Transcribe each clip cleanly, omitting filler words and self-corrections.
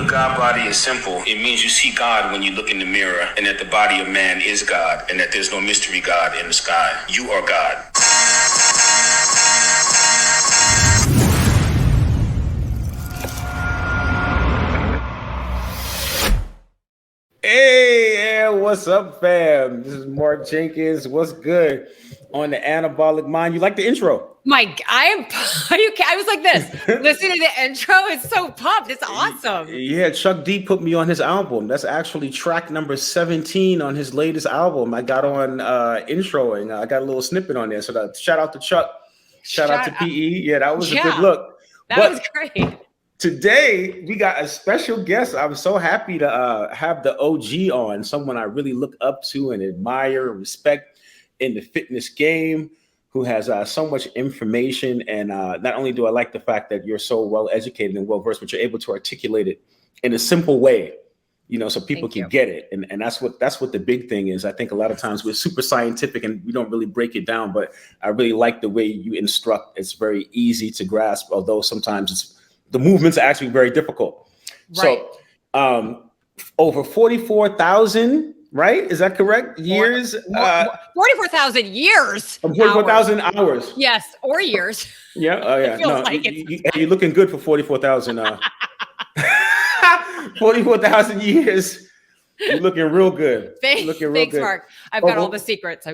God body is simple. It means you see God when you look in the mirror, and that the body of man is God, and that there's no mystery God in the sky. You are God. Hey, what's up, fam? This is Mark Jenkins. What's good on the Anabolic Mind? You like the intro? Mike, I was like this. Listening to the intro, it's so pumped. It's awesome. Yeah, Chuck D put me on his album. That's actually track number 17 on his latest album. I got on introing. I got a little snippet on there. So shout out to Chuck. Shout out to PE. Yeah, that was a good look. That was great. Today, we got a special guest. I'm so happy to have the OG on, someone I really look up to and admire and respect in the fitness game, who has so much information. And not only do I like the fact that you're so well educated and well versed, but you're able to articulate it in a simple way, so people can get it. And that's what the big thing is. I think a lot of times we're super scientific and we don't really break it down, but I really like the way you instruct. It's very easy to grasp, although sometimes the movements are actually very difficult. Right. So over 44,000, right? Is that correct? Years? 44,000 years. 44,000 hours. Yes, or years. Yeah. Oh, yeah. No, you're looking good for 44,000. 44,000 years. You're looking real good. Thanks, Mark. I've got all the secrets.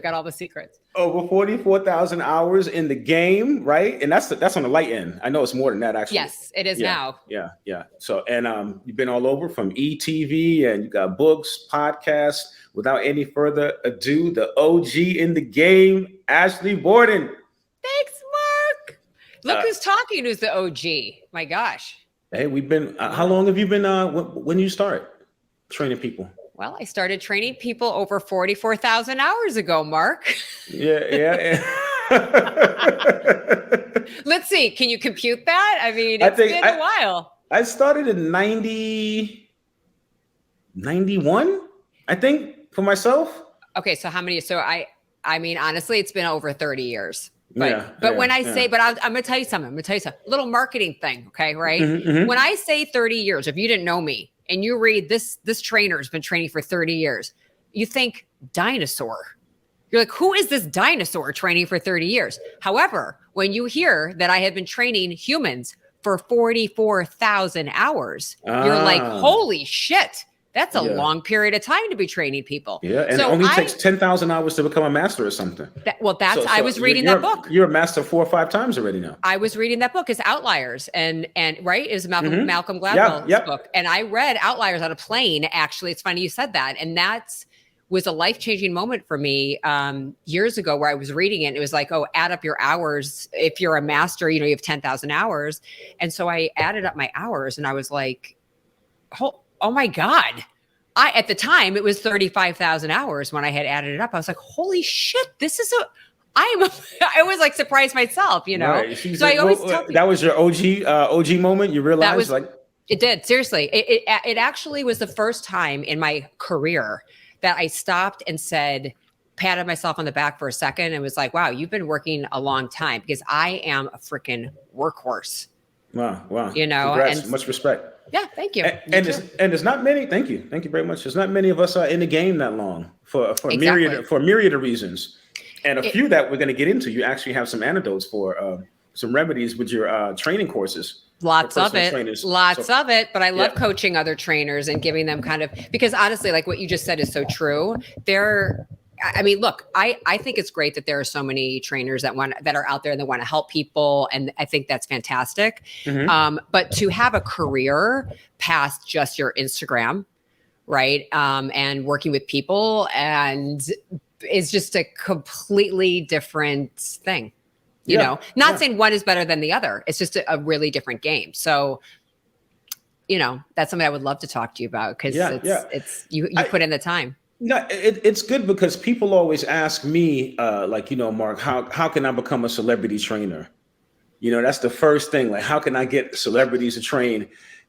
Over 44,000 hours in the game, right? And that's on the light end. I know it's more than that, actually. Yes, it is now. Yeah. So, and you've been all over from ETV, and you got books, podcasts. Without any further ado, the OG in the game, Ashley Borden. Thanks, Mark. Look who's talking. Who's the OG? My gosh. Hey, we've been. How long have you been? When you start training people? Well, I started training people over 44,000 hours ago, Mark. Yeah. Let's see. Can you compute that? I mean, it's been a while. I started in 91, I think, for myself. Okay, so how many? So I mean, honestly, it's been over 30 years. But when I say, I'm going to tell you something. A little marketing thing, okay, right? Mm-hmm. When I say 30 years, if you didn't know me, and you read this trainer has been training for 30 years, you think dinosaur. You're like, who is this dinosaur training for 30 years? However, when you hear that I have been training humans for 44,000 hours, you're like, holy shit. That's a long period of time to be training people. Yeah, and so it only takes 10,000 hours to become a master or something. I was reading that book. You're a master 4 or 5 times already now. I was reading that book. It's Outliers, and right, it was Malcolm Gladwell's book. And I read Outliers on a plane. Actually, it's funny you said that, and that was a life-changing moment for me years ago, where I was reading it. And it was like, add up your hours. If you're a master, you have 10,000 hours, and so I added up my hours, and I was like, oh my God. At the time, it was 35,000 hours when I had added it up. I was like, holy shit, I was like surprised myself, Right. So I always tell people, that was your OG moment. You realized it did. Seriously. It actually was the first time in my career that I stopped and said, patted myself on the back for a second and was like, wow, you've been working a long time, because I am a freaking workhorse. Wow. Congrats. And much respect. Yeah, thank you. And there's not many. Thank you very much. There's not many of us in the game that long for a myriad of reasons, and a few that we're going to get into. You actually have some antidotes for some remedies with your training courses. Lots of it. But I love coaching other trainers and giving them because honestly, like what you just said is so true. Look, I think it's great that there are so many trainers that are out there and that want to help people. And I think that's fantastic. Mm-hmm. But to have a career past just your Instagram, right? And working with people and is just a completely different thing, not saying one is better than the other. It's just a really different game. So, that's something I would love to talk to you about, because it's you put in the time. No, it's good, because people always ask me, Mark, how can I become a celebrity trainer? That's the first thing. Like, how can I get celebrities to train?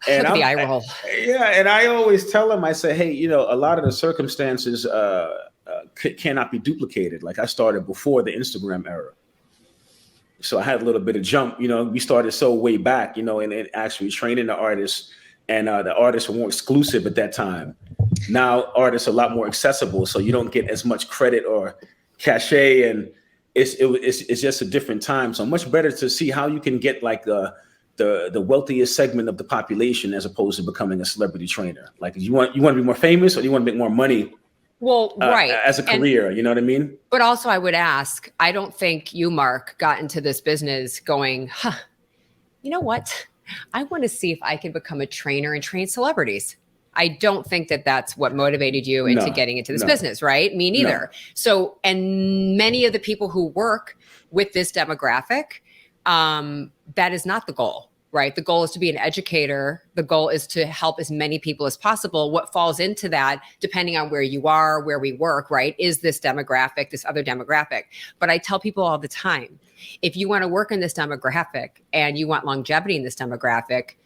And the eye roll. And I always tell them, I say, hey, a lot of the circumstances cannot be duplicated. Like, I started before the Instagram era, so I had a little bit of jump. We started so way back, and actually training the artists and the artists were more exclusive at that time. Now artists are a lot more accessible, so you don't get as much credit or cachet, and it's just a different time. So much better to see how you can get like the wealthiest segment of the population as opposed to becoming a celebrity trainer. Like you want to be more famous, or you want to make more money. Well, right. As a career, you know what I mean? But also I would ask, I don't think you, Mark, got into this business going, you know what? I want to see if I can become a trainer and train celebrities. I don't think that that's what motivated you into getting into this business, right? Me neither. No. So, and many of the people who work with this demographic, that is not the goal, right? The goal is to be an educator. The goal is to help as many people as possible. What falls into that, depending on where you are, where we work, right, is this demographic, this other demographic. But I tell people all the time, if you want to work in this demographic and you want longevity in this demographic,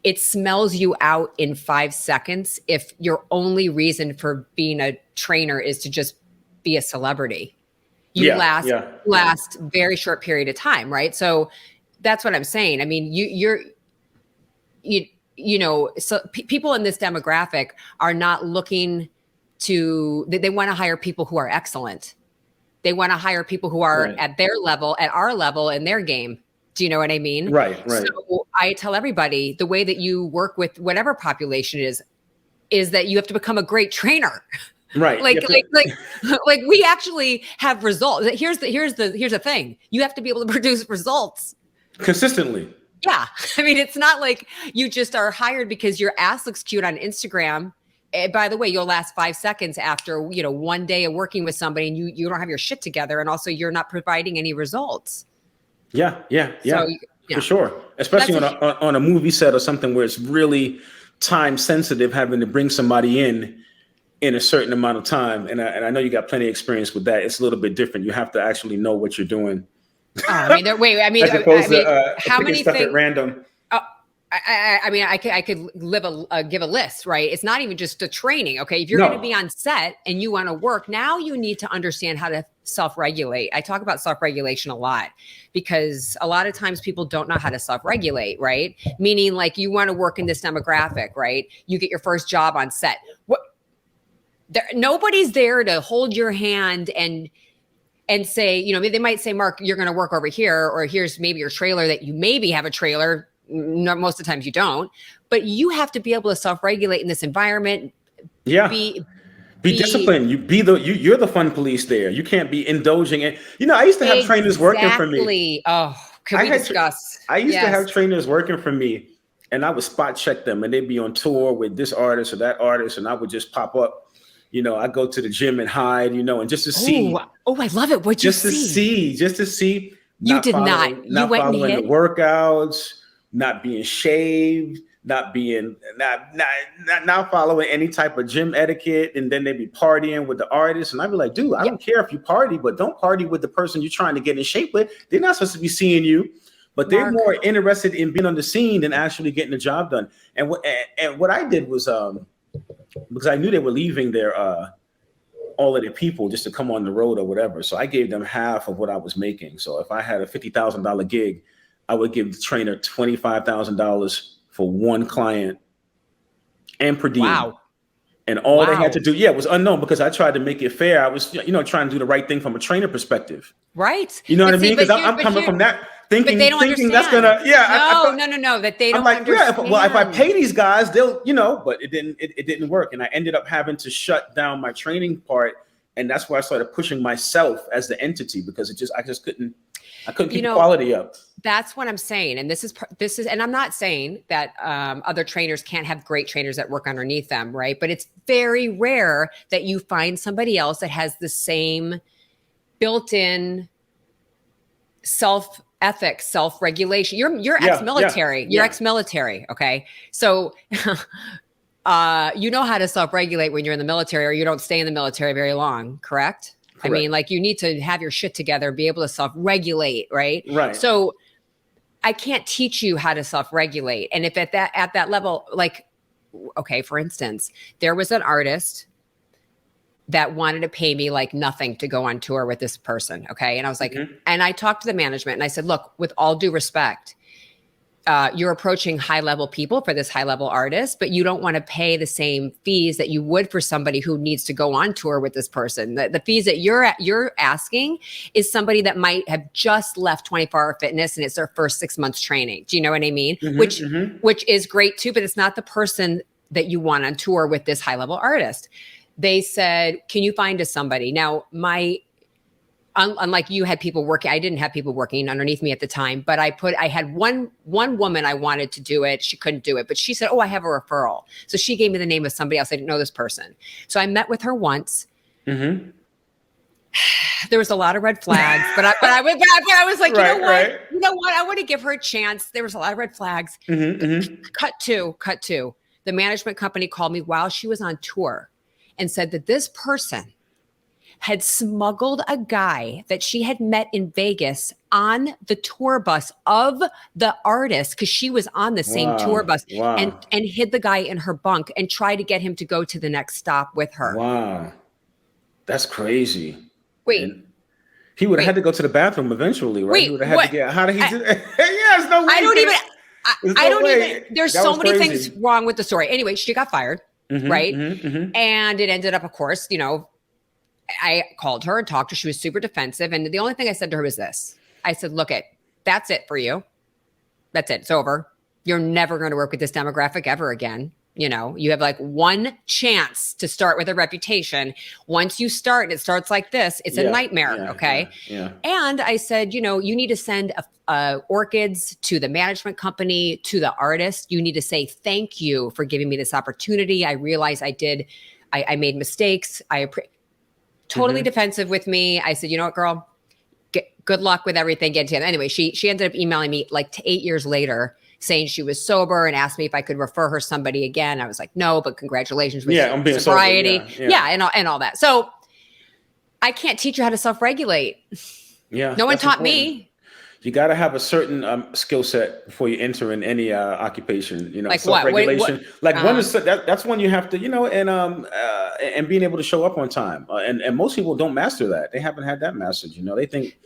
it smells you out in 5 seconds if your only reason for being a trainer is to just be a celebrity. You last very short period of time, right? So that's what I'm saying. I mean, you know, so people in this demographic are not looking to, they want to hire people who are excellent. They want to hire people who are at their level, at our level in their game. Do you know what I mean? Right. So I tell everybody the way that you work with whatever population it is that you have to become a great trainer. Right. like we actually have results. Here's the thing. You have to be able to produce results consistently. Yeah. I mean, it's not like you just are hired because your ass looks cute on Instagram. By the way, you'll last 5 seconds after, one day of working with somebody and you don't have your shit together. And also you're not providing any results. Yeah. So, for sure. Especially on a movie set or something where it's really time sensitive, having to bring somebody in a certain amount of time. And I know you got plenty of experience with that. It's a little bit different. You have to actually know what you're doing. How many things at random? I could give a list, right? It's not even just a training. Okay. If you're going to be on set and you want to work, now you need to understand how to self-regulate. I talk about self-regulation a lot because a lot of times people don't know how to self-regulate, right? Meaning like you want to work in this demographic, right? You get your first job on set. Nobody's there to hold your hand and say, they might say, Mark, you're going to work over here, or here's maybe your trailer that you maybe have a trailer. No, most of the times you don't, but you have to be able to self-regulate in this environment. Yeah. Be disciplined. You're the fun police there. You can't be indulging in, I used to have trainers working for me. Oh, can we discuss? I used to have trainers working for me and I would spot check them and they'd be on tour with this artist or that artist. And I would just pop up, I go to the gym and hide, and just to see. Oh, I love it. What'd you see? Just to see. You did not. You went following the workouts, not being shaved, not following any type of gym etiquette, and then they'd be partying with the artist, and I'd be like, dude, I don't care if you party, but don't party with the person you're trying to get in shape with. They're not supposed to be seeing you, but they're more interested in being on the scene than actually getting the job done. And what I did was, because I knew they were leaving their all of their people just to come on the road or whatever, so I gave them half of what I was making. So if I had a $50,000 gig, I would give the trainer $25,000 for one client and per diem. Wow. And all they had to do, was unknown because I tried to make it fair. I was, trying to do the right thing from a trainer perspective. Right. You know what I mean? Because I'm coming from that thinking that's gonna, No, that they don't understand. Well, if I pay these guys, they'll, but it didn't work. And I ended up having to shut down my training part. And that's why I started pushing myself as the entity because I couldn't keep quality up. That's what I'm saying. And this is, and I'm not saying that other trainers can't have great trainers that work underneath them, right? But it's very rare that you find somebody else that has the same built-in self-ethics, self-regulation. You're ex-military. You're ex-military, okay? So you know how to self-regulate when you're in the military, or you don't stay in the military very long, correct? I mean, like you need to have your shit together, be able to self-regulate, right? Right. So I can't teach you how to self-regulate. And if at that level, like, okay, for instance, there was an artist that wanted to pay me like nothing to go on tour with this person. Okay. And I was like, and I talked to the management and I said, look, with all due respect, you're approaching high level people for this high level artist, but you don't want to pay the same fees that you would for somebody who needs to go on tour with this person. The fees that you're asking is somebody that might have just left 24-hour fitness and it's their first 6 months training. Do you know what I mean? Which is great too, but it's not the person that you want on tour with this high level artist. They said, can you find us somebody? Now, unlike you had people working, I didn't have people working underneath me at the time, but I had one woman I wanted to do it. She couldn't do it, but she said, oh, I have a referral. So she gave me the name of somebody else. I didn't know this person. So I met with her once. There was a lot of red flags, but I was like, you know what? I want to give her a chance. There was a lot of red flags. Cut to. The management company called me while she was on tour and said that this person had smuggled a guy that she had met in Vegas on the tour bus of the artist, because she was on the same tour bus, and hid the guy in her bunk and tried to get him to go to the next stop with her. Wow. That's crazy. Wait. And he would have had to go to the bathroom eventually, right? He would have had to get, how did he do that? There's no way. I don't even, there's so many things wrong with the story. Anyway, she got fired, right? And it ended up, of course, I called her and talked to her. She was super defensive. And the only thing I said to her was this. I said, look, that's it for you. That's it. It's over. You're never going to work with this demographic ever again. You have like one chance to start with a reputation. Once you start and it starts like this, it's a nightmare. Okay. Yeah. And I said, you need to send orchids to the management company, to the artist. You need to say, thank you for giving me this opportunity. I realized I made mistakes. Totally defensive with me. I said, you know what, girl, good luck with everything. Get to it. Anyway, she ended up emailing me like 8 years later saying she was sober and asked me if I could refer her somebody again. I was like, no, but congratulations with I'm being sobriety. Sober, and all that. So I can't teach you how to self-regulate. Yeah. No one taught me. You got to have a certain skill set before you enter in any occupation, like self-regulation. What? Like one is that's one you have to, and being able to show up on time. And most people don't master that. They haven't had that mastered. They think,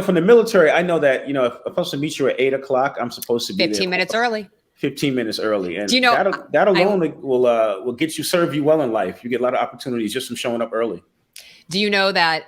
from the military, I know that, if I'm supposed to meet you at 8:00, I'm supposed to be 15 minutes early. 15 minutes early. And do you know, that alone will get you, serve you well in life. You get a lot of opportunities just from showing up early. Do you know that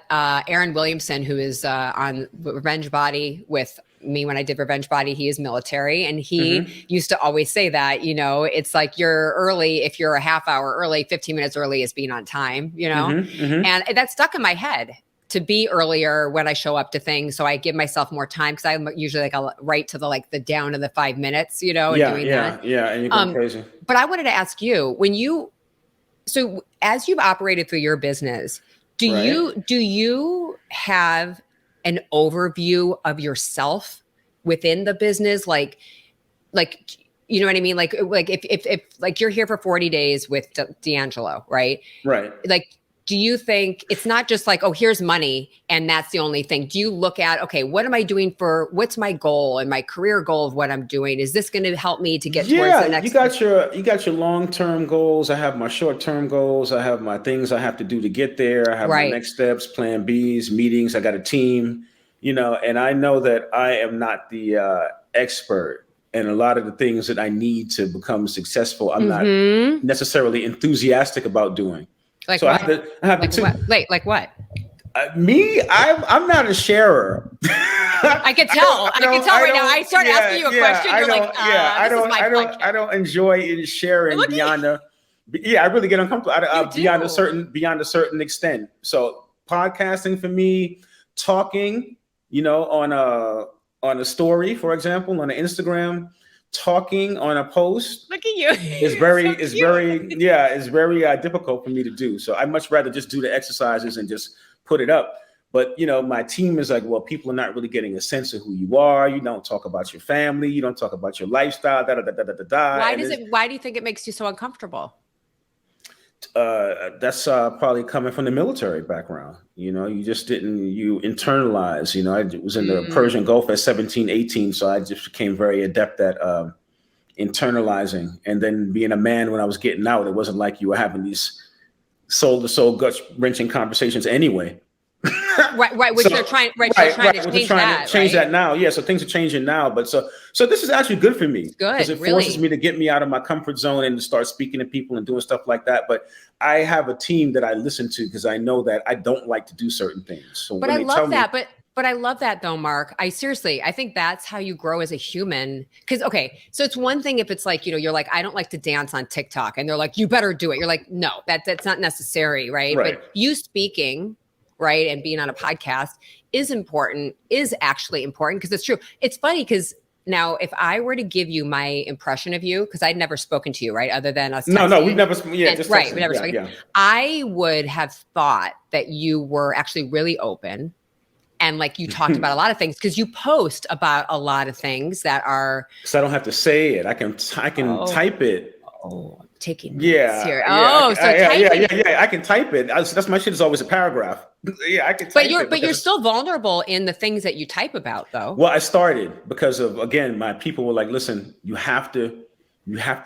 Aaron Williamson, who is on Revenge Body with me when I did Revenge Body, he is military, and he used to always say that, it's like you're early if you're a half hour early, 15 minutes early is being on time, and that stuck in my head to be earlier when I show up to things. So I give myself more time because I'm usually I'll write to the down to the 5 minutes, and doing that. Yeah, and you're going crazy. But I wanted to ask you, so as you've operated through your business, do you have an overview of yourself within the business? Like, you know what I mean? Like if like you're here for 40 days with D'Angelo, right? Right. Like, do you think it's not just like, oh, here's money and that's the only thing? Do you look at, okay, what am I doing what's my goal and my career goal of what I'm doing? Is this going to help me to get towards the next? You got your long-term goals. I have my short-term goals. I have my things I have to do to get there. I have my next steps, plan Bs, meetings. I got a team, and I know that I am not the expert. And a lot of the things that I need to become successful, I'm not necessarily enthusiastic about doing. Like so what? I have to. Like what? I'm not a sharer. I can tell. I can tell right now. I start asking you a question. You're like, I don't enjoy sharing beyond the. Yeah, I really get uncomfortable beyond a certain extent. So podcasting for me, talking, on a story, for example, on an Instagram. Talking on a post, look at you, is very difficult for me to do. So I'd much rather just do the exercises and just put it up. But my team is like, well, people are not really getting a sense of who you are. You don't talk about your family. You don't talk about your lifestyle. Why do you think it makes you so uncomfortable? That's probably coming from the military background. You just you internalize. I was in the Persian Gulf at 17, 18, so I just became very adept at internalizing. And then being a man when I was getting out, it wasn't like you were having these soul to soul, gut wrenching conversations anyway. Right. Which they're trying to change that. Change that now. Yeah. So things are changing now. But so this is actually good for me. Because it forces me to get me out of my comfort zone and to start speaking to people and doing stuff like that. But I have a team that I listen to because I know that I don't like to do certain things. So but I love that. But I love that though, Mark. I think that's how you grow as a human. Because, okay, so it's one thing if it's like, you're like, I don't like to dance on TikTok. And they're like, you better do it. You're like, no, that's not necessary, right? But you speaking, right, and being on a podcast is actually important because it's true. It's funny because now if I were to give you my impression of you, because I'd never spoken to you, right, other than us texting. No, we've never spoken. Yeah, just right, we've never spoken. Yeah. I would have thought that you were actually really open. And like you talked about a lot of things because you post about a lot of things that are. So I don't have to say it. I can type it. Oh, I'm taking notes Yeah. here. I can type it. That's my shit is always a paragraph. Yeah, I can. Type but you're still vulnerable in the things that you type about, though. Well, I started because of my people were like, listen,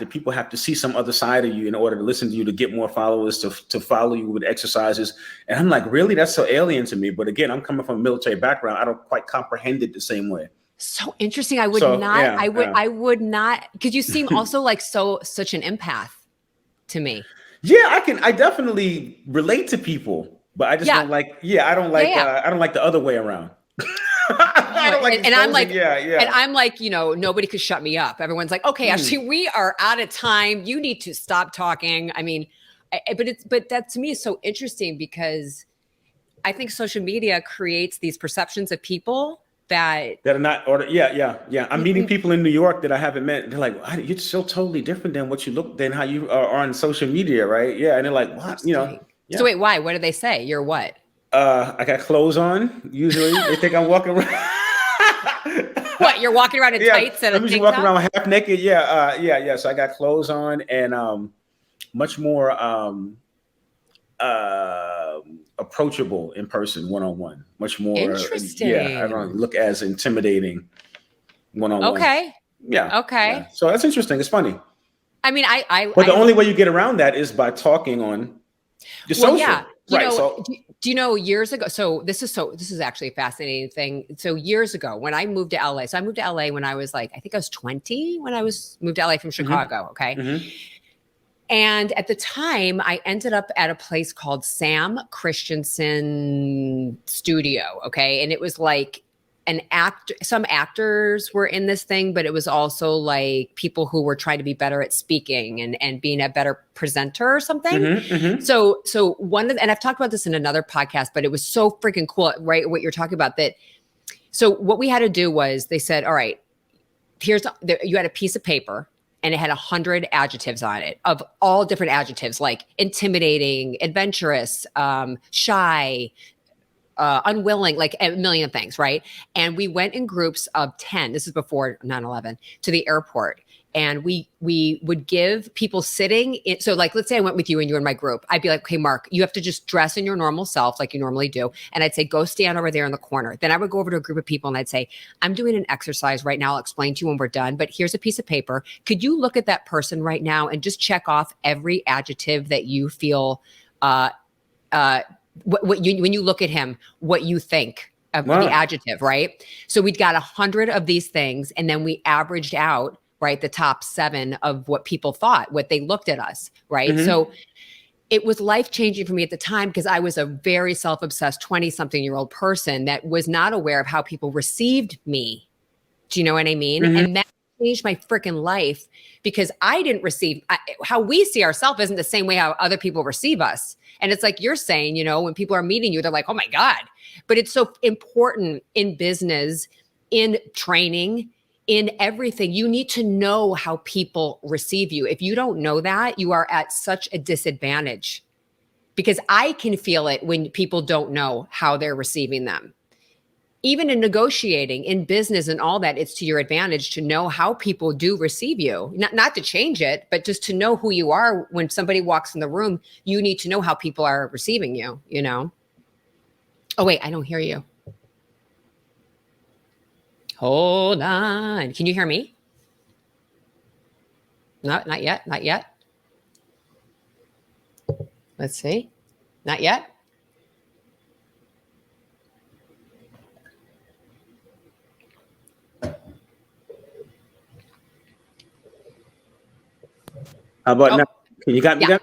people have to see some other side of you in order to listen to you, to get more followers, to follow you with exercises. And I'm like, really? That's so alien to me. But again, I'm coming from a military background. I don't quite comprehend it the same way. So interesting. I would not, because you seem also like such an empath to me. Yeah, I definitely relate to people, but I just don't like, I don't like the other way around. And I'm like, nobody could shut me up. Everyone's like, okay, actually, we are out of time. You need to stop talking. I mean, but that to me is so interesting because I think social media creates these perceptions of people that are not ordered. Yeah. I'm meeting people in New York that I haven't met. They're like, you're so totally different than what you look, than how you are on social media, right? Yeah, and they're like, what? Yeah. So wait, why? What do they say? You're what? I got clothes on. Usually, they think I'm walking around. What, you're walking around in tights and a tank top? Walking around half naked. Yeah. So I got clothes on and much more approachable in person, one-on-one. Much more interesting. Yeah, I don't look as intimidating one-on-one. Okay. Yeah. Okay. Yeah. So that's interesting. It's funny. I mean, But the only way you get around that is by talking on your social. Yeah. Do you know years ago? So this is actually a fascinating thing. So years ago when I moved to LA, so I moved to LA when I was like, I think I was 20 when I moved to LA from Chicago. Okay. Mm-hmm. And at the time I ended up at a place called Sam Christensen Studio. Okay. And it was like some actors were in this thing, but it was also like people who were trying to be better at speaking and being a better presenter or something. Mm-hmm, mm-hmm. So and I've talked about this in another podcast, but it was so freaking cool, right? What you're talking about that. So what we had to do was they said, all right, you had a piece of paper and it had 100 adjectives on it of all different adjectives, like intimidating, adventurous, shy, unwilling, like a million things, right? And we went in groups of 10, this is before 9/11, to the airport. And we would give people sitting in, so like, let's say I went with you and you were in my group. I'd be like, okay, Mark, you have to just dress in your normal self like you normally do. And I'd say, go stand over there in the corner. Then I would go over to a group of people and I'd say, I'm doing an exercise right now. I'll explain to you when we're done, but here's a piece of paper. Could you look at that person right now and just check off every adjective that you feel, when you look at him, what you think of the adjective, right? So we'd got 100 of these things and then we averaged out, right, the top 7 of what people thought, what they looked at us, right? Mm-hmm. So it was life-changing for me at the time because I was a very self-obsessed 20-something-year-old person that was not aware of how people received me. Do you know what I mean? Mm-hmm. And that changed my freaking life because I didn't receive, how we see ourselves isn't the same way how other people receive us. And it's like you're saying, when people are meeting you, they're like, oh my God. But it's so important in business, in training, in everything. You need to know how people receive you. If you don't know that, you are at such a disadvantage because I can feel it when people don't know how they're receiving them. Even in negotiating, in business and all that, it's to your advantage to know how people do receive you. Not to change it, but just to know who you are. When somebody walks in the room, you need to know how people are receiving you, Oh, wait, I don't hear you. Hold on. Can you hear me? No, not yet. Not yet. Let's see. Not yet. How about now? Can you got me? Yeah.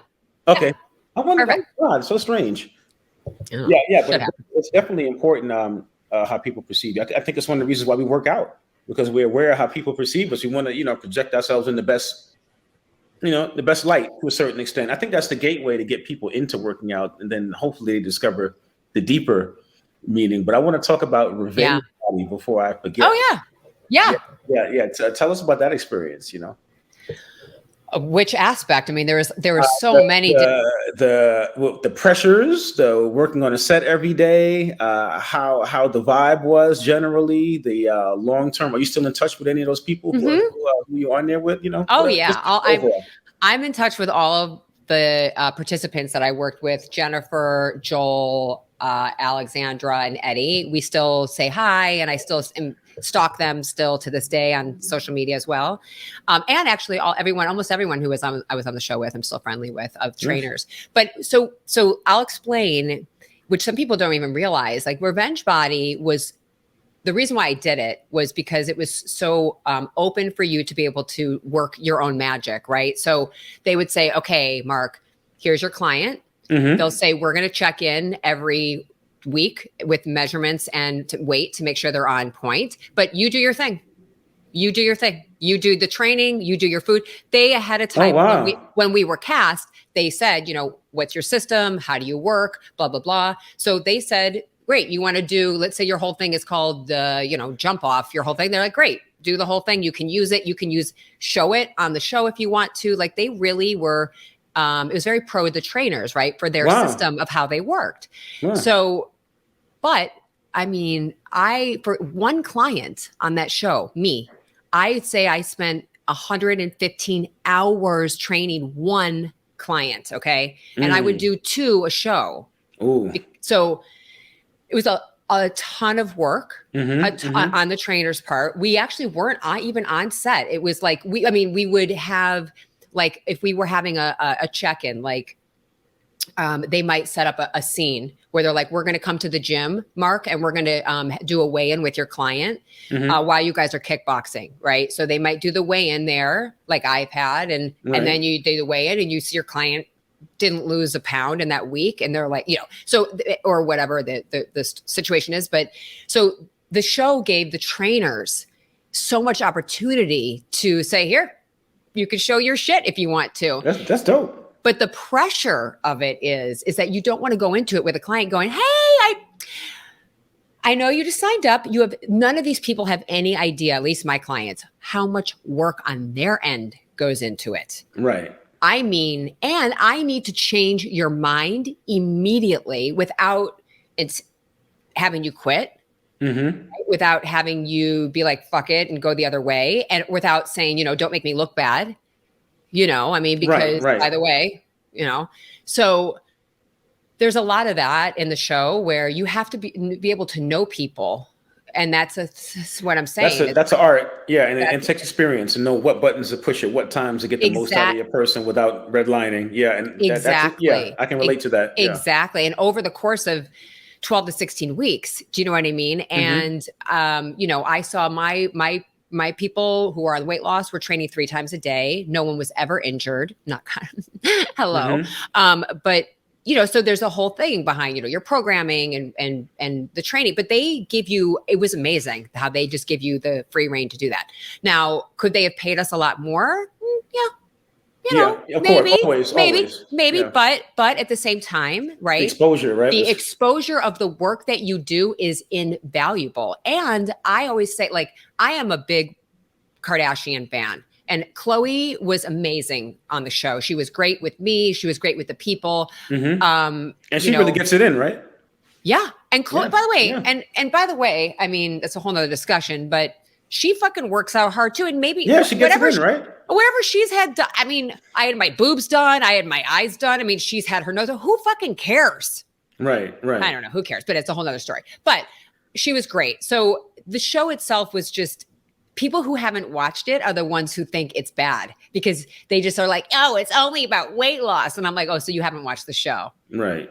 Okay. Yeah. I wonder. Perfect. Oh, God, so strange. Oh, Yeah, but it's definitely important how people perceive you. I think it's one of the reasons why we work out, because we're aware of how people perceive us. We want to, project ourselves in the best, the best light to a certain extent. I think that's the gateway to get people into working out, and then hopefully they discover the deeper meaning. But I want to talk about revenge body before I forget. Oh yeah. Tell us about that experience. Which aspect? I mean, there were so many. The pressures, the working on a set every day, how the vibe was generally, the long term. Are you still in touch with any of those people who you're on there with? Oh yeah, I'm in touch with all of the participants that I worked with: Jennifer, Joel, Alexandra, and Eddie. We still say hi, and I still stalk them still to this day on social media as well. And actually almost everyone who I was on the show with, I'm still friendly with, of trainers. But so I'll explain, which some people don't even realize, like Revenge Body was, the reason why I did it was because it was so open for you to be able to work your own magic, right? So they would say, okay, Mark, here's your client. They'll say, we're going to check in every week with measurements and weight to make sure they're on point, but you do your thing. You do your thing. You do the training, you do your food. They ahead of time, when we were cast, they said, what's your system? How do you work? Blah, blah, blah. So they said, great. You want to do, let's say your whole thing is called, jump off your whole thing. They're like, great, do the whole thing. You can use it. You can show it on the show if you want to. Like they really were, it was very pro the trainers, right? For their system of how they worked. So, but I mean, for one client on that show, I'd say I spent 115 hours training one client. Okay. And I would do 2 a show. Ooh. So it was a ton of work on the trainer's part. We actually weren't even on set. It was like, we would have, like, if we were having a check-in, like they might set up a scene where they're like, we're going to come to the gym, Mark, and we're going to do a weigh-in with your client while you guys are kickboxing, right? So they might do the weigh-in there, like I've had, and then you do the weigh-in and you see your client didn't lose a pound in that week, and they're like, so, or whatever the situation is. But so the show gave the trainers so much opportunity to say, here, you can show your shit if you want to. That's dope. But the pressure of it is that you don't want to go into it with a client going, hey, I know you just signed up. None of these people have any idea, at least my clients, how much work on their end goes into it. Right. I mean, and I need to change your mind immediately without having you quit. Right? Without having you be like, fuck it, and go the other way. And without saying, don't make me look bad. Because by the way, so there's a lot of that in the show where you have to be able to know people. And that's what I'm saying. That's an art. Yeah. And it takes experience and know what buttons to push at what times to get the most out of your person without redlining. Yeah. And exactly. I can relate to that. Exactly. And over the course of 12 to 16 weeks, do you know what I mean? And, I saw my people who are on weight loss were training 3 times a day. No one was ever injured. Not hello. But so there's a whole thing behind, your programming and the training, but they give you, it was amazing how they just give you the free reign to do that. Now, could they have paid us a lot more? Maybe, always. Yeah. But at the same time, right? Exposure, right? The exposure of the work that you do is invaluable. And I always say, like, I am a big Kardashian fan. And Khloe was amazing on the show. She was great with me. She was great with the people. And she really gets it in, right? Yeah. And Khloe, by the way, and by the way, I mean, that's a whole nother discussion, but she fucking works out hard too. And maybe she gets it in, right? Whatever she's had done. I mean, I had my boobs done. I had my eyes done. I mean, she's had her nose. Who fucking cares? Right. I don't know. Who cares? But it's a whole nother story. But she was great. So the show itself was just people who haven't watched it are the ones who think it's bad because they just are like, oh, it's only about weight loss. And I'm like, oh, so you haven't watched the show. Right.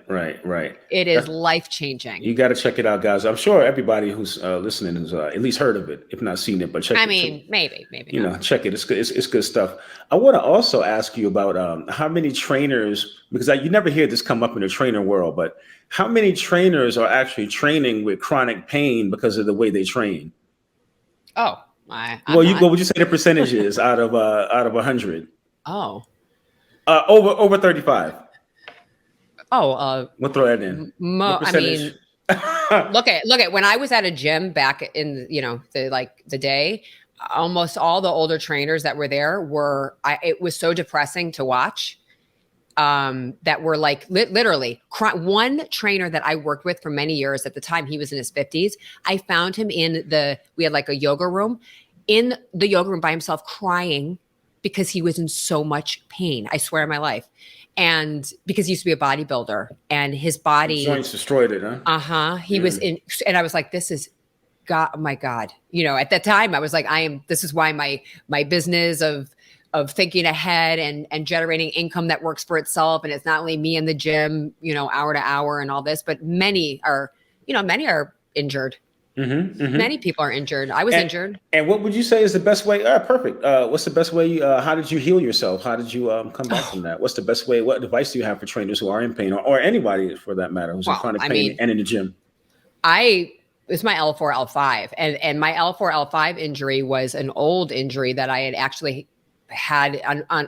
It is life-changing. You got to check it out, guys. I'm sure everybody who's listening has at least heard of it, if not seen it, but check it. I mean, maybe. You know, check it. It's good. It's good stuff. I want to also ask you about how many trainers, because you never hear this come up in the trainer world, but how many trainers are actually training with chronic pain because of the way they train? Oh, what would you say the percentage is out of 100? Oh, over 35. Oh, we'll throw that in. I mean, look at when I was at a gym back in, the day, almost all the older trainers that were there it was so depressing to watch. That were like literally one trainer that I worked with for many years. At the time, he was in his 50s. I found him we had like a yoga room, in the yoga room by himself, crying because he was in so much pain. I swear on my life. And because he used to be a bodybuilder and his body joints destroyed it, huh? He was in, and I was like, this is God, oh my God. At that time I was like, this is why my business of thinking ahead and generating income that works for itself. And it's not only me in the gym, hour to hour and all this, but many are injured. Many people are injured. I was injured. And what would you say is the best way? Perfect. What's the best way? How did you heal yourself? How did you come back from that? What's the best way? What advice do you have for trainers who are in pain or anybody for that matter, who's in chronic pain and in the gym? It's my L4, L5. And my L4, L5 injury was an old injury that I had actually had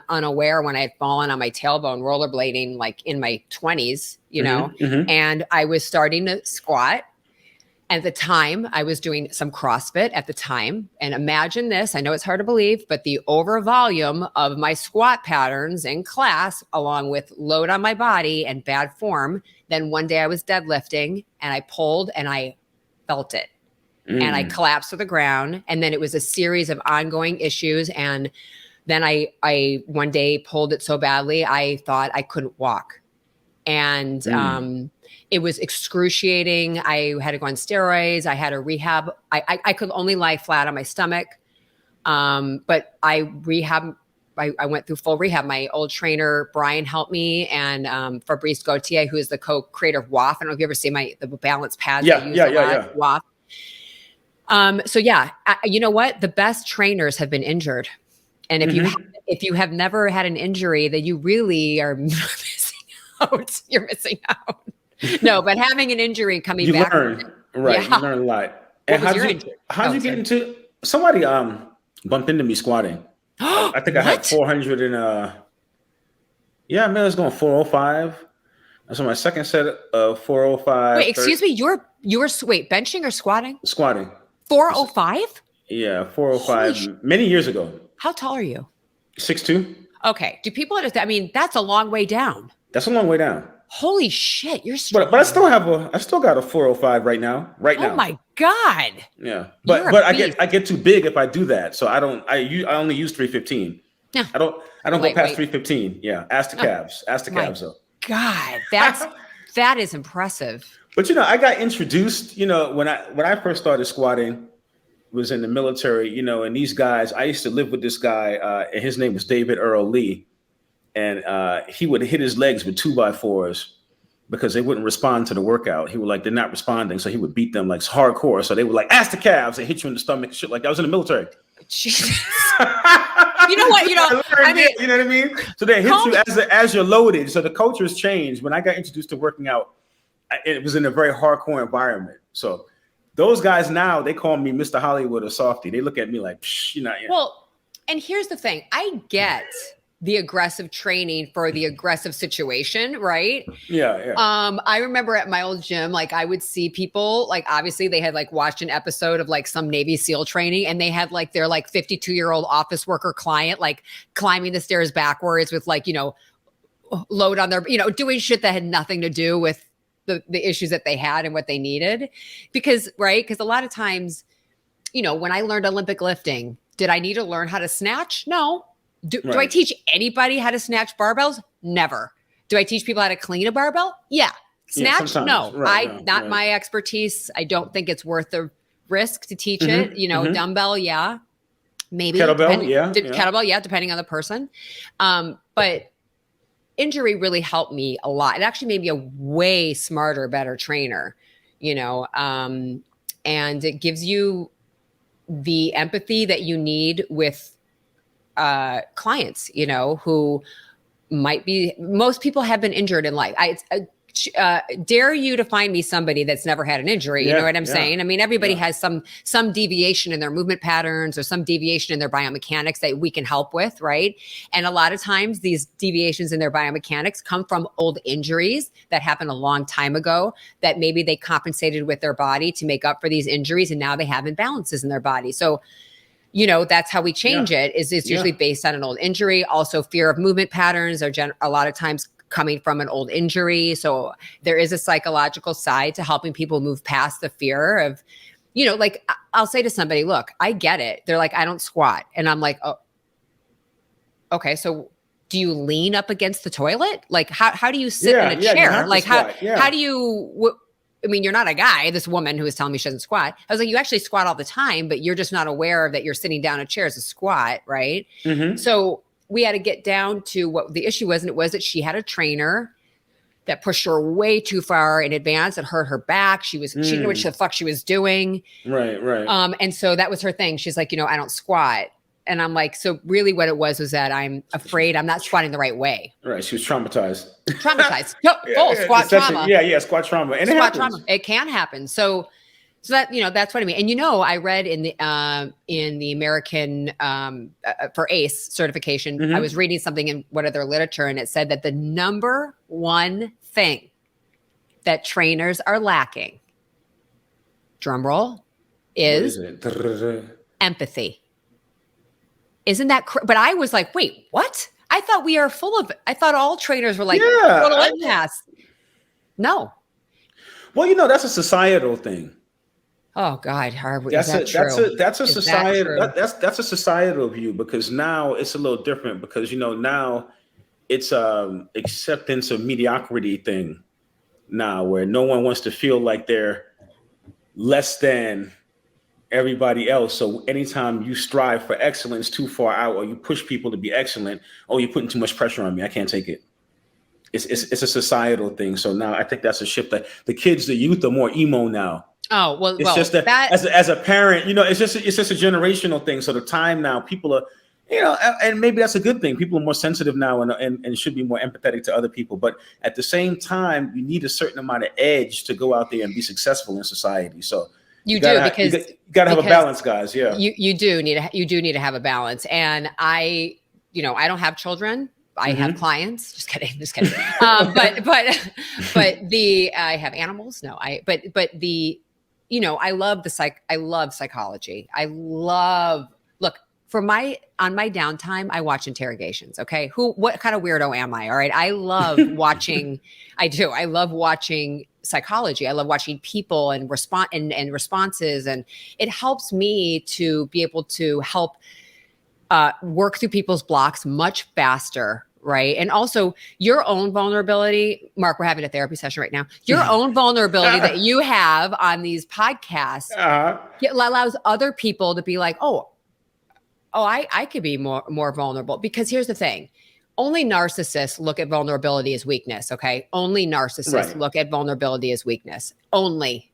unaware when I had fallen on my tailbone rollerblading, like in my 20s, and I was starting to squat. At the time, I was doing some CrossFit at the time. And imagine this, I know it's hard to believe, but the over volume of my squat patterns in class, along with load on my body and bad form, then one day I was deadlifting and I pulled and I felt it. And I collapsed to the ground. And then it was a series of ongoing issues. And then I one day pulled it so badly, I thought I couldn't walk. And it was excruciating. I had to go on steroids. I had a rehab. I could only lie flat on my stomach. But I went through full rehab. My old trainer, Brian, helped me. And Fabrice Gauthier, who is the co-creator of WAF. I don't know if you ever see the balance pads. WAF. So you know what? The best trainers have been injured. And if you have never had an injury, then you really are missing out. You're missing out. No, but having an injury coming you back. Learn, right. You learn a lot. And how'd you get into, somebody bumped into me squatting. I think I had 400 and I was going 405. That's on my second set of 405. Wait, excuse me, you were benching or squatting? Squatting. 405? Yeah, 405 many years ago. How tall are you? 6'2". Okay. Do people understand? I mean, that's a long way down. That's a long way down. Holy shit, you're strong. But I still got a 405 right now. Oh my God. Yeah. But I get too big if I do that. So I only use 315. Yeah. I don't go past 315. Yeah. Ask the calves. Ask the calves though. God, that is impressive. But I got introduced, when I first started squatting, was in the military, and these guys, I used to live with this guy, and his name was David Earl Lee. And he would hit his legs with 2x4s because they wouldn't respond to the workout. He would they're not responding. So he would beat them like hardcore. So they would ask the calves and hit you in the stomach and shit like that. I was in the military. Jesus. You know what? You know what I mean? So they hit you as you're loaded. So the culture's changed. When I got introduced to working out, it was in a very hardcore environment. So those guys now, they call me Mr. Hollywood or Softy. They look at me like, psh, Well, and here's the thing. I get the aggressive training for the aggressive situation, right? Yeah. I remember at my old gym, I would see people, obviously they had watched an episode of some Navy SEAL training, and they had their 52-year-old office worker client climbing the stairs backwards with load on their, doing shit that had nothing to do with the issues that they had and what they needed. Because a lot of times, when I learned Olympic lifting, did I need to learn how to snatch? No. Do I teach anybody how to snatch barbells? Never. Do I teach people how to clean a barbell? Yeah. Snatch? No. Not my expertise. I don't think it's worth the risk to teach it. Dumbbell, yeah. maybe kettlebell, kettlebell, depending on the person. But injury really helped me a lot. It actually made me a way smarter, better trainer, and it gives you the empathy that you need with clients, who most people have been injured in life. Dare you to find me somebody that's never had an injury. You know what I'm saying? I mean, everybody has some deviation in their movement patterns or some deviation in their biomechanics that we can help with, right? And a lot of times these deviations in their biomechanics come from old injuries that happened a long time ago that maybe they compensated with their body to make up for these injuries, and now they have imbalances in their body. So that's how we change it. It's usually based on an old injury. Also, fear of movement patterns are a lot of times coming from an old injury. So there is a psychological side to helping people move past the fear of, like I'll say to somebody, look, I get it. They're like, I don't squat. And I'm like, oh, okay. So do you lean up against the toilet? Like how do you sit in a chair? Like how do you, I mean, you're not a guy, this woman who was telling me she doesn't squat. I was like, you actually squat all the time, but you're just not aware that you're sitting down in a chair as a squat. Right. Mm-hmm. So we had to get down to what the issue was. And it was that she had a trainer that pushed her way too far in advance and hurt her back. She didn't know what the fuck she was doing. Right. And so that was her thing. She's like, I don't squat. And I'm like, so really what it was that I'm afraid I'm not squatting the right way. Right. She was traumatized. No, full squat trauma. Squat trauma. And squat trauma. It can happen. So that, that's what I mean. And, I read in the American, for ACE certification, mm-hmm. I was reading something in one of their literature, and it said that the number one thing that trainers are lacking, drum roll, is empathy. Isn't that, but I was like, wait, what? I thought we are full of, I thought all trainers were like, total empaths. No. Well, that's a societal thing. Oh God, that's a societal view, because now it's a little different, because now it's acceptance of mediocrity thing now, where no one wants to feel like they're less than everybody else. So anytime you strive for excellence too far out, or you push people to be excellent, you're putting too much pressure on me, I can't take it. It's a societal thing. So now I think that's a shift. That the youth are more emo now. Oh, well, it's just that as a parent, it's just a generational thing. So the time now, people are, and maybe that's a good thing. People are more sensitive now and should be more empathetic to other people. But at the same time, you need a certain amount of edge to go out there and be successful in society. So you got to have a balance, guys. Yeah, you do need to have a balance. And I don't have children. I mm-hmm. have clients. Just kidding. But I have animals. No, I love I love psychology. Look, on my downtime, I watch interrogations. Okay. What kind of weirdo am I? All right. I love watching. I do. I love watching psychology. I love watching people and responses. And it helps me to be able to help work through people's blocks much faster. Right. And also your own vulnerability, Mark, we're having a therapy session right now. Your own vulnerability that you have on these podcasts allows other people to be like, I could be more vulnerable. Because here's the thing. Only narcissists look at vulnerability as weakness. Okay. Only narcissists look at vulnerability as weakness. Only.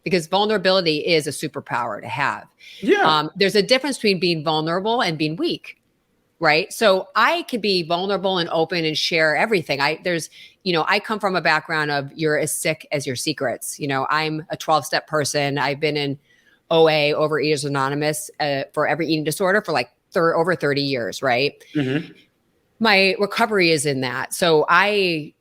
Because vulnerability is a superpower to have. Yeah. There's a difference between being vulnerable and being weak. Right. So I could be vulnerable and open and share everything. I come from a background of you're as sick as your secrets. I'm a 12-step person. I've been in OA, Overeaters Anonymous, for every eating disorder for like over 30 years. Right. Mm-hmm. My recovery is in that. So I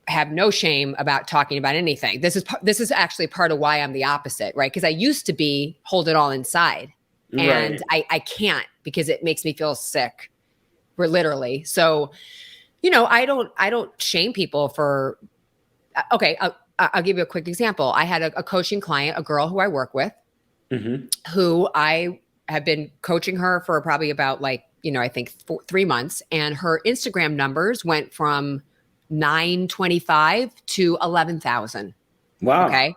have no shame about talking about anything. This is actually part of why I'm the opposite. Right. Because I used to hold it all inside. And I can't, because it makes me feel sick. We're literally. So, I don't shame people for, okay. I'll give you a quick example. I had a coaching client, a girl who I work with, mm-hmm. who I have been coaching her for probably about I think 3 months. And her Instagram numbers went from 925 to 11,000. Wow. Okay.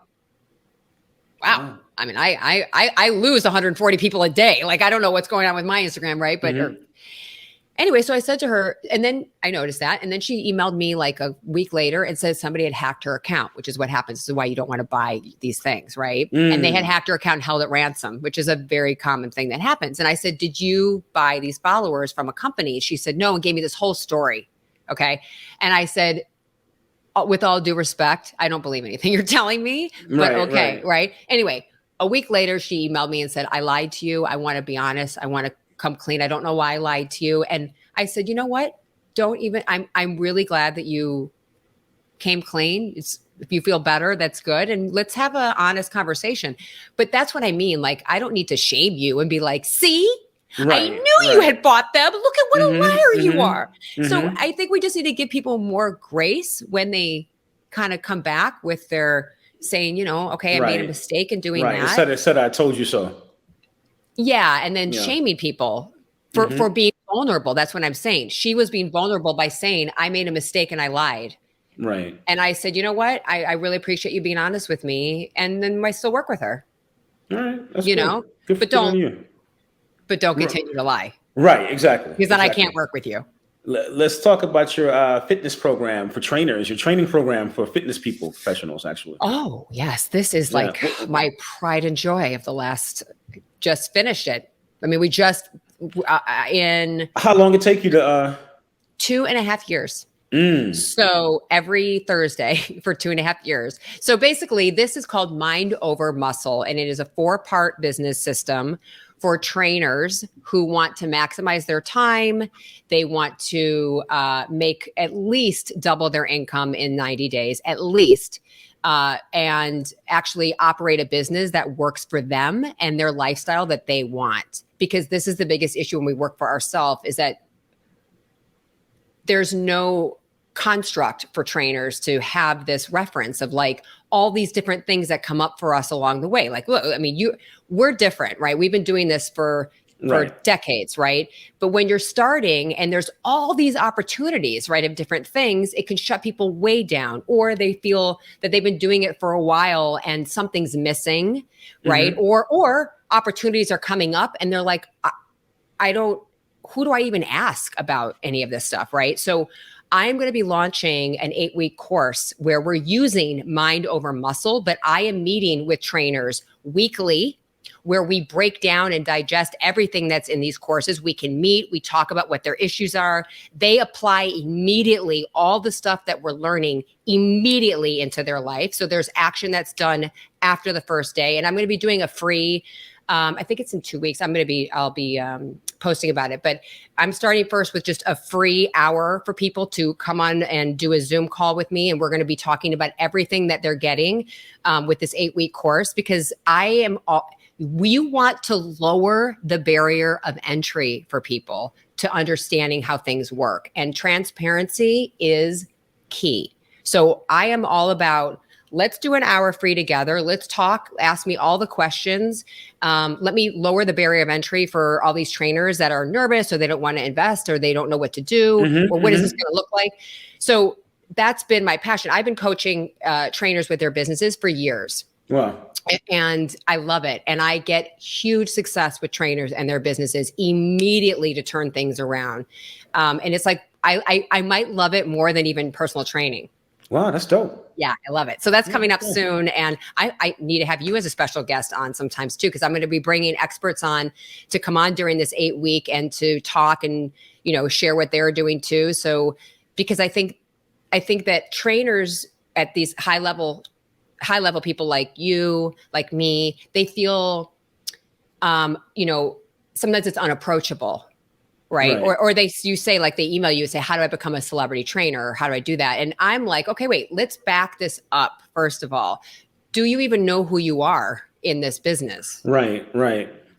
Wow. I mean, I lose 140 people a day. Like, I don't know what's going on with my Instagram, right? But anyway, so I said to her, and then I noticed that. And then she emailed me like a week later and said somebody had hacked her account, which is what happens. This is why you don't want to buy these things, right? And they had hacked her account and held it ransom, which is a very common thing that happens. And I said, did you buy these followers from a company? She said, no, and gave me this whole story. Okay. And I said, with all due respect, I don't believe anything you're telling me, but right. Anyway, a week later, she emailed me and said, I lied to you. I want to be honest. I want to come clean. I don't know why I lied to you. And I said, you know what? Don't even, I'm really glad that you came clean. If you feel better, that's good. And let's have an honest conversation. But that's what I mean. Like, I don't need to shame you and be like, see, I knew you had bought them. Look at what a liar you are. So I think we just need to give people more grace when they kind of come back with their saying, you know, okay, I made a mistake in doing that. It said, I told you so. Yeah. And then shaming people for being vulnerable. That's what I'm saying. She was being vulnerable by saying, I made a mistake and I lied. Right. And I said, you know what? I really appreciate you being honest with me. And then I still work with her. All right. That's you good. know, Good but don't continue to lie. Right. Exactly. Because then I can't work with you. Let's talk about your fitness program for trainers, your training program for fitness people, professionals, actually. Oh, yes. This is like my pride and joy of the last, just finished it. I mean, we just, How long it take you to? 2.5 years. So every Thursday for 2.5 years. So basically, this is called Mind Over Muscle, and it is a 4-part business system for trainers who want to maximize their time. They want to make at least double their income in 90 days, at least, and actually operate a business that works for them and their lifestyle that they want. Because this is the biggest issue when we work for ourselves, is that there's no construct for trainers to have this reference of like all these different things that come up for us along the way. Like, look, I mean, we're different, right? We've been doing this for decades, right? But when you're starting and there's all these opportunities, right, of different things, it can shut people way down, or they feel that they've been doing it for a while and something's missing, right? Or opportunities are coming up and they're like, who do I even ask about any of this stuff, right? So I'm going to be launching an 8-week course where we're using Mind Over Muscle, but I am meeting with trainers weekly where we break down and digest everything that's in these courses. We can meet, we talk about what their issues are. They apply immediately all the stuff that we're learning immediately into their life. So there's action that's done after the first day. And I'm going to be doing a free, I think it's in 2 weeks. I'll be posting about it, but I'm starting first with just a free hour for people to come on and do a Zoom call with me. And we're going to be talking about everything that they're getting with this 8-week course, because we want to lower the barrier of entry for people to understanding how things work, and transparency is key. So I am all about, let's do an hour free together. Let's talk, ask me all the questions. Let me lower the barrier of entry for all these trainers that are nervous, or they don't want to invest, or they don't know what to do, or what is this going to look like? So that's been my passion. I've been coaching trainers with their businesses for years. Wow. And I love it. And I get huge success with trainers and their businesses immediately to turn things around. And it's like, I might love it more than even personal training. Wow, that's dope. Yeah, I love it. So that's coming up soon. And I need to have you as a special guest on sometimes too, because I'm going to be bringing experts on to come on during this 8-week and to talk and, you know, share what they're doing too. So, because I think that trainers at these high level people like you, like me, they feel, you know, sometimes it's unapproachable. Right. Or you say, like, they email you and say, how do I become a celebrity trainer? Or how do I do that? And I'm like, okay, wait, let's back this up. First of all, do you even know who you are in this business? Right.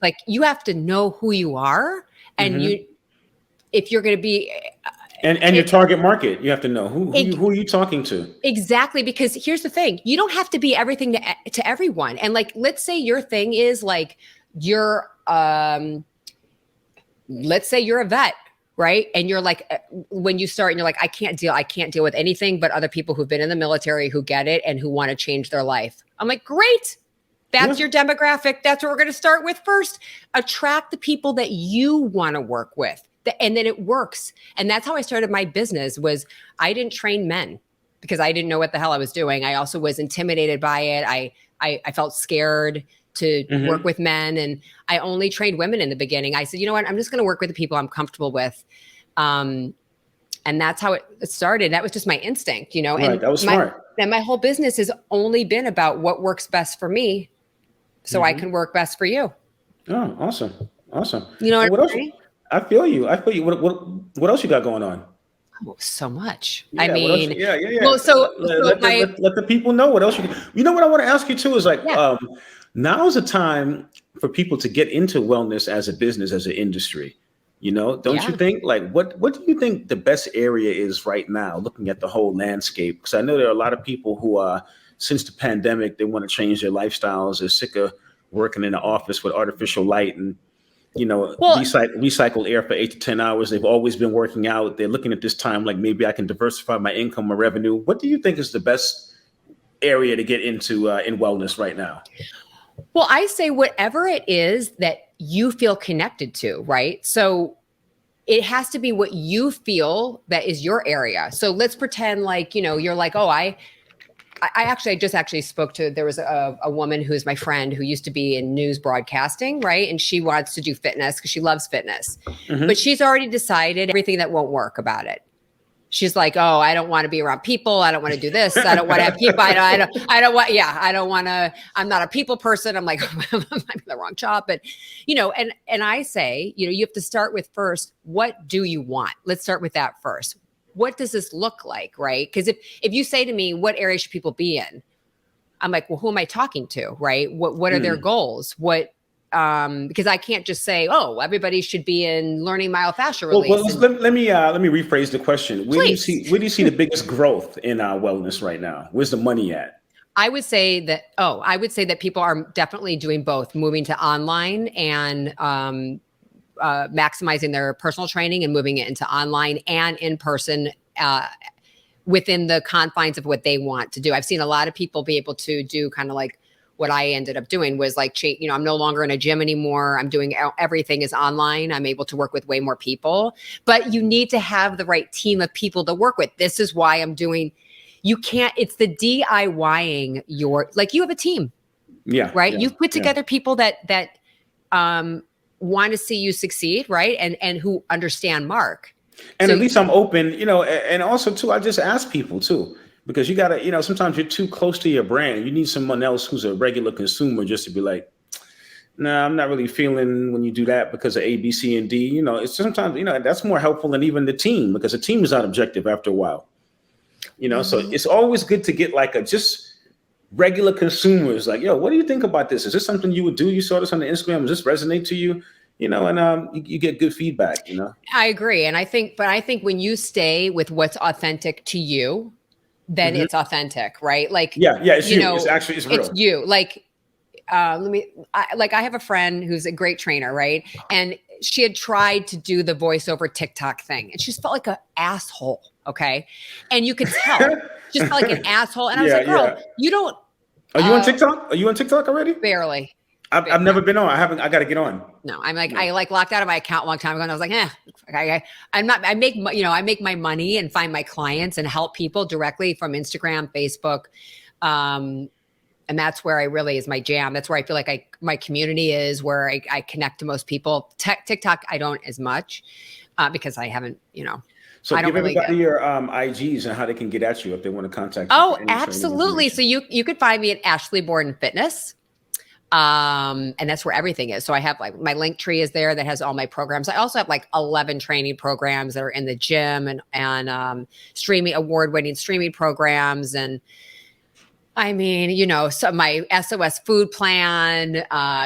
Like, you have to know who you are. And if you're going to be, and your target market, you have to know who are you talking to? Exactly. Because here's the thing, you don't have to be everything to everyone. And like, let's say your thing is like, let's say you're a vet, right? And you're like, when you start and you're like, I can't deal with anything but other people who've been in the military, who get it and who want to change their life. I'm like, great. That's your demographic. That's what we're going to start with first. Attract the people that you want to work with. And then it works. And that's how I started my business. Was I didn't train men because I didn't know what the hell I was doing. I also was intimidated by it. I felt scared to work with men, and I only trained women in the beginning. I said, you know what? I'm just going to work with the people I'm comfortable with. And that's how it started. That was just my instinct, you know. Right, and that was smart. And my whole business has only been about what works best for me, so I can work best for you. Oh, awesome. You know what else? I feel you. What else you got going on? Oh, so much. Yeah, I mean, Well, let the people know what else you can. You know what I want to ask you too is like, now's the time for people to get into wellness as a business, as an industry. You know, don't you think? Like, what do you think the best area is right now, looking at the whole landscape? Because I know there are a lot of people who are, since the pandemic, they want to change their lifestyles. They're sick of working in the office with artificial light and, you know, recycle air for 8 to 10 hours. They've always been working out. They're looking at this time like maybe I can diversify my income or revenue. What do you think is the best area to get into in wellness right now? Well, I say whatever it is that you feel connected to, right? So it has to be what you feel that is your area. So let's pretend like, you know, you're like, oh, I just spoke to, there was a woman who's my friend who used to be in news broadcasting, right? And she wants to do fitness because she loves fitness, but she's already decided everything that won't work about it. She's like, oh, I don't want to be around people. I don't want to do this. I don't want to have people. I'm not a people person. I'm like, I'm in the wrong job. But, you know, and I say, you know, you have to start with first, what do you want? Let's start with that first. What does this look like, right? Because if you say to me, what area should people be in? I'm like, well, who am I talking to, right? What are their goals? Because I can't just say, oh, everybody should be in learning myofascial release. Well, let me rephrase the question. Where do you see the biggest growth in wellness right now? Where's the money at? I would say that people are definitely doing both, moving to online and maximizing their personal training and moving it into online and in person within the confines of what they want to do. I've seen a lot of people be able to do kind of like what I ended up doing was like, you know, I'm no longer in a gym anymore. I'm doing everything is online. I'm able to work with way more people, but you need to have the right team of people to work with. This is why I'm doing, it's the DIYing you have a team. Yeah. Right. You've put together people that want to see you succeed. Right. And who understand Mark. And so, at least I'm open, you know, and also too, I just ask people too. Because you gotta, you know, sometimes you're too close to your brand. You need someone else who's a regular consumer just to be like, nah, I'm not really feeling when you do that because of A, B, C, and D. You know, it's sometimes, you know, that's more helpful than even the team because the team is not objective after a while. You know, so it's always good to get like just regular consumers like, yo, what do you think about this? Is this something you would do? You saw this on the Instagram. Does this resonate to you? You know, and you get good feedback, you know? I agree. And I think when you stay with what's authentic to you, then it's authentic, right? Like, it's you. Know, it's real. It's you. Like, I have a friend who's a great trainer, right? And she had tried to do the voiceover TikTok thing, and she just felt like an asshole. Okay, and you could tell, she just felt like an asshole. And I was like, girl, you don't. Are you on TikTok? Are you on TikTok already? Barely. I've never been on. I got to get on. No, I'm like, I locked out of my account a long time ago, and I was like, I'm not. I make my money and find my clients and help people directly from Instagram, Facebook, and that's where I really is my jam. That's where I feel like my community is, where I connect to most people. TikTok, I don't as much because I haven't, you know. So give everybody your IGs and how they can get at you if they want to contact you. Oh, absolutely. So you could find me at Ashley Borden Fitness. And that's where everything is. So I have like my link tree is there that has all my programs. I also have like 11 training programs that are in the gym and streaming award-winning streaming programs. And I mean, you know, so my SOS food plan,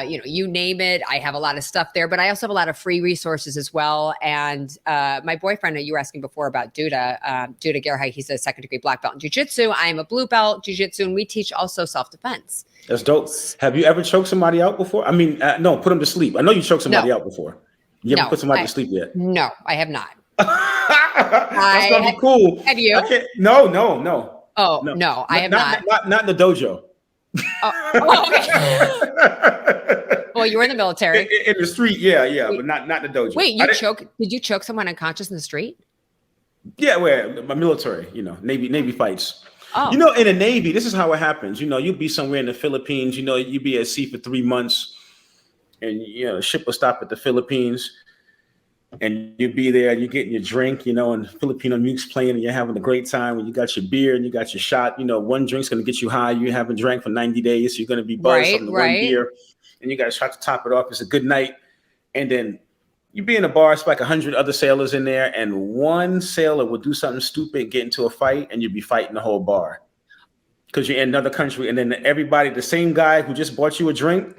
you know, you name it. I have a lot of stuff there, but I also have a lot of free resources as well. And my boyfriend, you were asking before about Duda Gerhai, he's a second degree black belt in jiu-jitsu. I am a blue belt jiu-jitsu, and we teach also self-defense. That's dope. Have you ever choked somebody out before? I mean, no, put them to sleep. I know you choked somebody out before. You ever put somebody to sleep yet? No, I have not. That's gonna be cool. Have you? No. Oh, no, I have not. Not in the dojo. Okay. Well, you were in the military. In the street, yeah, but not in the dojo. Wait, did you choke someone unconscious in the street? Yeah, well, my military, Navy fights. Oh. In the Navy, this is how it happens. You'll be somewhere in the Philippines, you'll be at sea for 3 months, and the ship will stop at the Philippines, and you'll be there and you're getting your drink, and Filipino music's playing, and you're having a great time when you got your beer and you got your shot. One drink's gonna get you high. You haven't drank for 90 days, so you're gonna be buzzed from the one beer, and you got a shot to top it off. It's a good night, and then you be in a bar, it's like 100 other sailors in there, and one sailor will do something stupid, get into a fight, and you'll be fighting the whole bar because you're in another country, and then everybody, the same guy who just bought you a drink,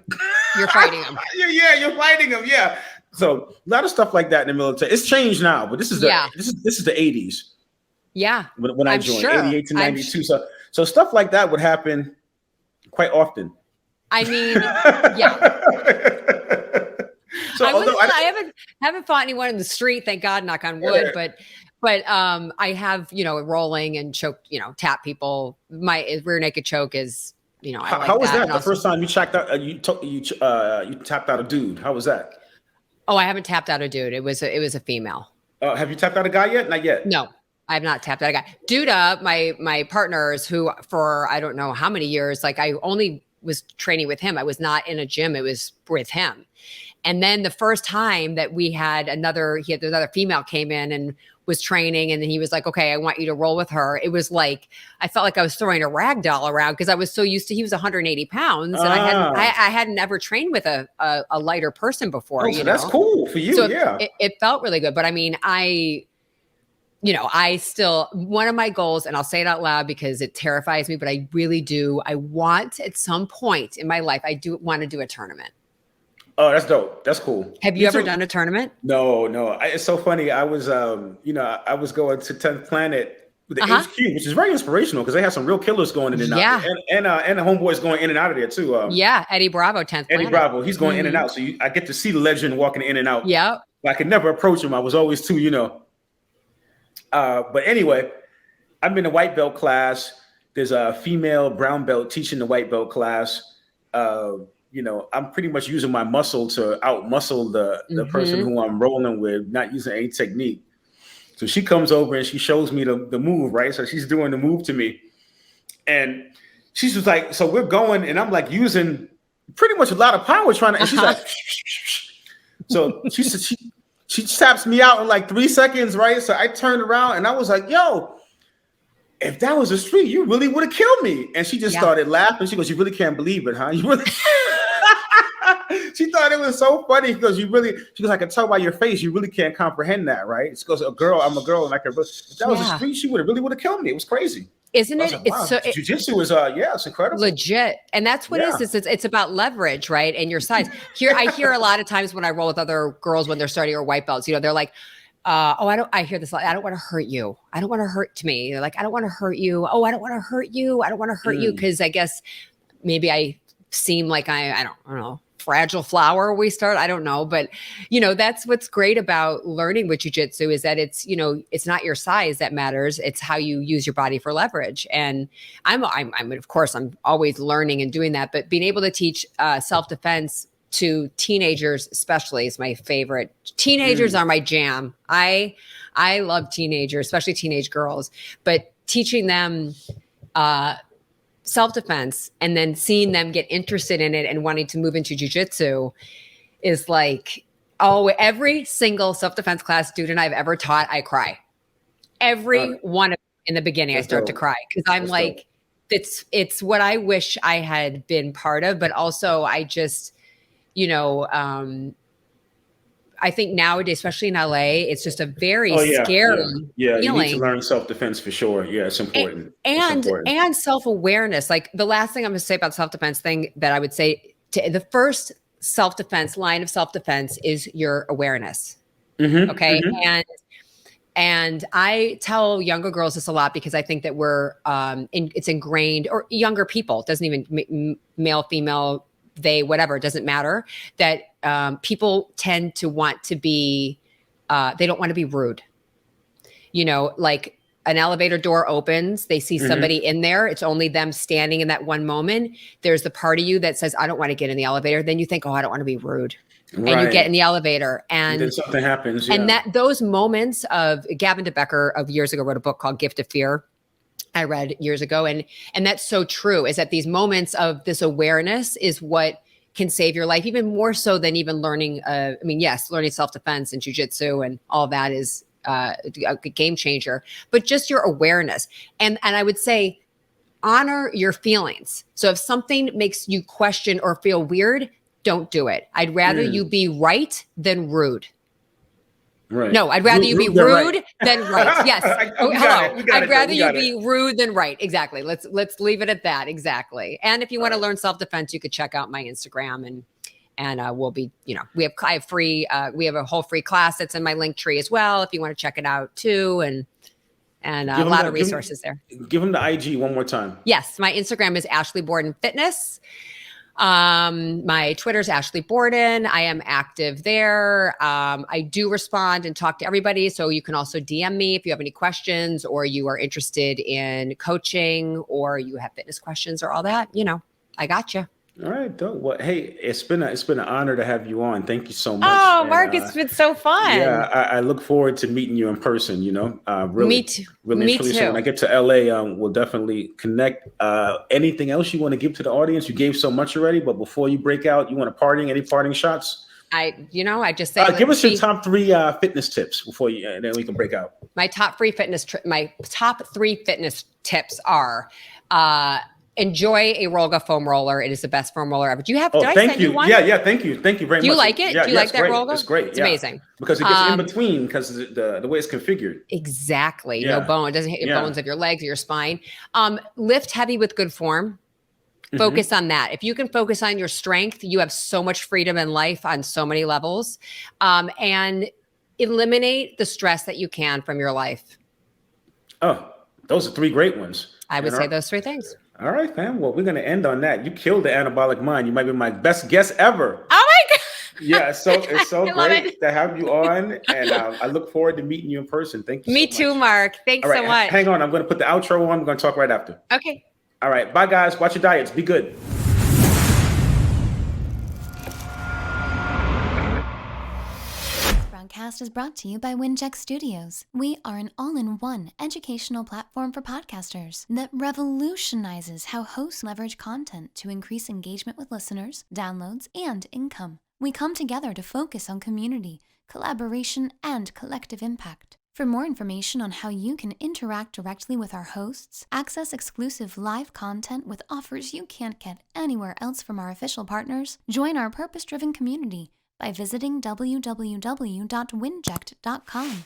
you're fighting him. Yeah, you're fighting him. Yeah. So a lot of stuff like that in the military. It's changed now, but this is the 80s. Yeah. When I joined, 88 to 92. So stuff like that would happen quite often. I mean, yeah. So I haven't fought anyone in the street, thank God, knock on wood, but I have, rolling and choke, tap people. My rear naked choke is, how was that? The first time you checked out, you tapped out a dude. How was that? Oh, I haven't tapped out a dude. It was a female. Have you tapped out a guy yet? Not yet. No, I have not tapped out a guy. Duda, my partners who for I don't know how many years, like I only was training with him. I was not in a gym. It was with him. And then the first time that we had another female came in and was training, and then he was like, okay, I want you to roll with her. It was like, I felt like I was throwing a rag doll around because I was so used to, he was 180 pounds and I hadn't ever trained with a lighter person before. So that's cool for you. So yeah. It felt really good. But I mean, I still, one of my goals, and I'll say it out loud because it terrifies me, but I really do. I want at some point in my life, I do want to do a tournament. Oh, that's dope. That's cool. Have you ever done a tournament? No. It's so funny. I was, I was going to 10th Planet with the HQ, which is very inspirational because they have some real killers going in and out. And the homeboys going in and out of there too. Eddie Bravo, 10th Planet. Eddie Bravo, he's going in and out. So I get to see the legend walking in and out. Yeah. I could never approach him. I was always too, But anyway, I'm in the white belt class. There's a female brown belt teaching the white belt class. I'm pretty much using my muscle to out muscle the person who I'm rolling with, not using any technique. So she comes over and she shows me the move, right? So she's doing the move to me. And she's just like, so we're going, and I'm like using pretty much a lot of power trying to, and she's like, so she taps me out in like 3 seconds, right? So I turned around and I was like, yo, if that was a street, you really would have killed me. And she just started laughing. She goes, you really can't believe it, huh? You really She thought it was so funny because she goes, I can tell by your face, you really can't comprehend that, right? She goes, I'm a girl, and I can, if that was a street, she would have killed me. It was crazy. Isn't it? Like, wow. It's so jiu-jitsu is it's incredible. Legit. And that's what it is. It's about leverage, right? And your size. I hear a lot of times when I roll with other girls when they're starting or white belts, they're like, I hear this a lot. I don't want to hurt you. I don't want to hurt me. They're like, I don't want to hurt you. Oh, I don't want to hurt you. I don't want to hurt you. Cause I guess maybe I seem like I don't know, fragile flower we start. I don't know, but that's what's great about learning with jiu-jitsu is that it's, it's not your size that matters. It's how you use your body for leverage. And I'm of course, I'm always learning and doing that, but being able to teach self-defense to teenagers, especially, is my favorite. Teenagers are my jam. I love teenagers, especially teenage girls, but teaching them, self-defense and then seeing them get interested in it and wanting to move into jiu-jitsu is like, every single self-defense class student I've ever taught, I cry. Every one of them in the beginning, I start to cry because I'm like, it's what I wish I had been part of, but also I just, I think nowadays, especially in LA, it's just a very scary feeling. You need to learn self-defense for sure. Yeah, it's important. And self-awareness. Like the last thing I'm going to say about self-defense thing that I would say, the first self-defense line of self-defense is your awareness. Okay. And I tell younger girls this a lot because I think that it's ingrained, or younger people, it doesn't even male, female, they, whatever, it doesn't matter, that people tend to want to be, they don't want to be rude. Like an elevator door opens, they see somebody in there, it's only them standing in that one moment. There's the part of you that says, I don't want to get in the elevator. Then you think, oh, I don't want to be rude. Right. And you get in the elevator and then something happens. And that those moments of Gavin DeBecker of years ago wrote a book called Gift of Fear. I read years ago. And that's so true, is that these moments of this awareness is what can save your life, even more so than even learning. Yes, learning self-defense and jujitsu and all that is a game changer, but just your awareness. And I would say, honor your feelings. So if something makes you question or feel weird, don't do it. I'd rather you be right than rude. Right. No, I'd rather you be rude than right. Yes. I'd rather you be rude than right. Exactly. Let's leave it at that. Exactly. And if you want to learn self-defense, you could check out my Instagram and we'll be, we have a whole free class that's in my link tree as well, if you want to check it out too. And a lot of resources there. Give them the IG one more time. Yes. My Instagram is Ashley Borden Fitness. My Twitter's Ashley Borden. I am active there. I do respond and talk to everybody. So you can also DM me if you have any questions or you are interested in coaching or you have fitness questions or all that, I got you. All right, dope. Well, hey, it's been an honor to have you on. Thank you so much. Oh, Mark, it's been so fun. Yeah, I look forward to meeting you in person. Really, me too. Really too. So when I get to LA, we'll definitely connect. Anything else you want to give to the audience? You gave so much already, but before you break out, you want any parting shots? I just say, give us your top 3 fitness tips before you, and then we can break out. My top 3 fitness tips are, enjoy a Rolga foam roller. It is the best foam roller ever. Do you have? Thank you. Yeah. Thank you very much. Do you like it? Yeah, Do you like that Rolga? It's great. It's amazing because it gets in between because the way it's configured. Exactly. Yeah. No bone. It doesn't hit your bones of your legs or your spine. Lift heavy with good form. Focus on that. If you can focus on your strength, you have so much freedom in life on so many levels. And eliminate the stress that you can from your life. Oh, those are 3 great ones. I would say those 3 things. All right, fam. Well, we're going to end on that. You killed the anabolic mind. You might be my best guest ever. Oh my God. Yeah, it's so great to have you on. And I look forward to meeting you in person. Thank you so much. Me too, Mark. Thanks so much. Hang on. I'm going to put the outro on. I'm going to talk right after. Okay. All right. Bye, guys. Watch your diets. Be good. Podcast is brought to you by WINJECT Studios. We are an all-in-one educational platform for podcasters that revolutionizes how hosts leverage content to increase engagement with listeners, downloads, and income. We come together to focus on community, collaboration, and collective impact. For more information on how you can interact directly with our hosts, access exclusive live content with offers you can't get anywhere else from our official partners, join our purpose-driven community by visiting www.winject.com.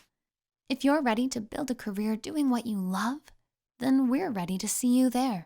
If you're ready to build a career doing what you love, then we're ready to see you there.